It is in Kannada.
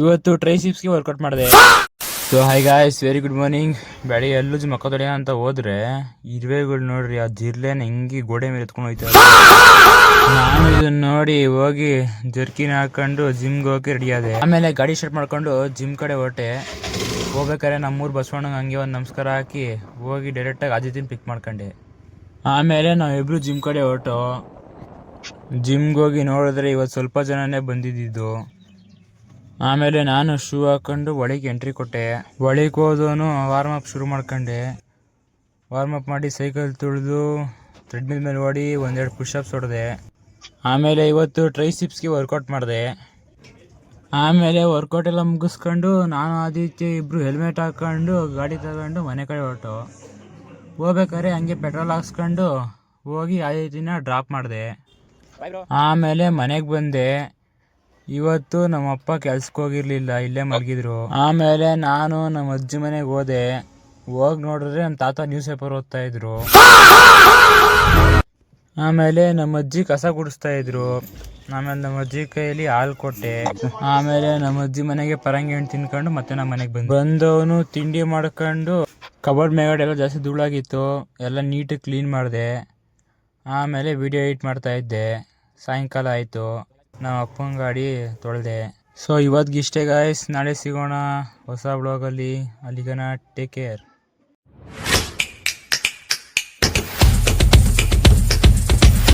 ಇವತ್ತು ಟ್ರೈಸಿಪ್ಸ್ಗೆ ವರ್ಕೌಟ್ ಮಾಡಿದೆ. So high guys, very good morning. ಬೆಳಿಗ್ಗೆ ಎಲ್ಲೂ ಮಕ್ಕ ತೊಳೆಯ ಅಂತ ಹೋದ್ರೆ ಇರುವೆಗಳು ನೋಡ್ರಿ, ಆ ಜಿರ್ಲೆನ ಹೆಂಗಿ ಗೋಡೆ ಮೇಲೆ ಎತ್ಕೊಂಡು ಹೋಯ್ತಾರೆ. ನಾನು ಇದನ್ನ ನೋಡಿ ಹೋಗಿ ಜರ್ಕಿನ್ ಹಾಕೊಂಡು ಜಿಮ್ಗೆ ಹೋಗಿ ರೆಡಿ ಆದೆ. ಆಮೇಲೆ ಗಾಡಿ ಸ್ಟಾರ್ಟ್ ಮಾಡ್ಕೊಂಡು ಜಿಮ್ ಕಡೆ ಹೊರಟೆ. ಹೋಗ್ಬೇಕಾದ್ರೆ ನಮ್ಮೂರು ಬಸವಣ್ಣಂಗೆ ಹಂಗೆ ಒಂದು ನಮಸ್ಕಾರ ಹಾಕಿ ಹೋಗಿ ಡೈರೆಕ್ಟಾಗಿ ಆದಿತ್ಯನ ಪಿಕ್ ಮಾಡ್ಕೊಂಡೆ. ಆಮೇಲೆ ನಾವಿಬ್ರು ಜಿಮ್ ಕಡೆ ಹೊರಟು ಜಿಮ್ಗೆ ಹೋಗಿ ನೋಡಿದ್ರೆ ಇವತ್ತು ಸ್ವಲ್ಪ ಜನನೇ ಬಂದಿದ್ದು. ಆಮೇಲೆ ನಾನು ಶೂ ಹಾಕೊಂಡು ಒಳಗೆ ಎಂಟ್ರಿ ಕೊಟ್ಟೆ. ಒಳಗೆ ಹೋದವನು ವಾರ್ಮಪ್ ಶುರು ಮಾಡ್ಕೊಂಡೆ. ವಾರ್ಮಪ್ ಮಾಡಿ ಸೈಕಲ್ ತುಳಿದು ಥ್ರೆಡ್ಮಿಲ್ ಮೇಲೆ ಓಡಿ ಒಂದೆರಡು ಪುಷಪ್ಸ್ ಹೊಡೆದೆ. ಆಮೇಲೆ ಇವತ್ತು ಟ್ರೈಸಿಪ್ಸ್ಗೆ ವರ್ಕೌಟ್ ಮಾಡಿದೆ. ಆಮೇಲೆ ವರ್ಕೌಟ್ ಎಲ್ಲ ಮುಗಿಸ್ಕೊಂಡು ನಾನು ಆದಿತ್ಯ ಇಬ್ಬರು ಹೆಲ್ಮೆಟ್ ಹಾಕ್ಕೊಂಡು ಗಾಡಿ ತಗೊಂಡು ಮನೆ ಕಡೆ ಹೊರಟು. ಹೋಗ್ಬೇಕಾದ್ರೆ ಹಂಗೆ ಪೆಟ್ರೋಲ್ ಹಾಕ್ಸ್ಕೊಂಡು ಹೋಗಿ ಆದಿತ್ಯನ ಡ್ರಾಪ್ ಮಾಡಿದೆ. ಆಮೇಲೆ ಮನೆಗೆ ಬಂದೆ. ಇವತ್ತು ನಮ್ಮಪ್ಪ ಕೆಲ್ಸಕ್ಕೆ ಹೋಗಿರ್ಲಿಲ್ಲ, ಇಲ್ಲೇ ಮಲಗಿದ್ರು. ಆಮೇಲೆ ನಾನು ನಮ್ಮ ಅಜ್ಜಿ ಮನೆಗೆ ಹೋದೆ. ಹೋಗಿ ನೋಡಿದ್ರೆ ನಮ್ಮ ತಾತ ನ್ಯೂಸ್ ಪೇಪರ್ ಓದ್ತಾ ಇದ್ರು. ಆಮೇಲೆ ನಮ್ಮ ಅಜ್ಜಿ ಕಸ ಗುಡಿಸ್ತಾ ಇದ್ರು. ಆಮೇಲೆ ನಮ್ಮ ಅಜ್ಜಿ ಕೈಯಲ್ಲಿ ಹಾಲು ಕೊಟ್ಟೆ. ಆಮೇಲೆ ನಮ್ಮ ಅಜ್ಜಿ ಮನೆಗೆ ಪರಂಗಿ ಹಣ್ಣು ತಿನ್ಕೊಂಡು ಮತ್ತೆ ನಮ್ಮ ಮನೆಗೆ ಬಂದವನು ತಿಂಡಿ ಮಾಡ್ಕೊಂಡು ಕಬೋರ್ಡ್ ಮೇಗಡೆ ಎಲ್ಲ ಜಾಸ್ತಿ ಧೂಳಾಗಿತ್ತು, ಎಲ್ಲ ನೀಟಾಗಿ ಕ್ಲೀನ್ ಮಾಡಿದೆ. ಆಮೇಲೆ ವಿಡಿಯೋ ಎಡಿಟ್ ಮಾಡ್ತಾ ಇದ್ದೆ. ಸಾಯಂಕಾಲ ಆಯಿತು. ನಮ್ಮ ಅಪ್ಪನ ಗಾಡಿ ತೊಳೆದೆ. ಸೊ ಇವತ್ತಿಗಿಷ್ಟೇ ಗಾಯ್ಸ್, ನಾಳೆ ಸಿಗೋಣ ಹೊಸ ಬ್ಲಾಗಲ್ಲಿ. ಅಲ್ಲಿಗನ ಟೇಕ್ ಕೇರ್.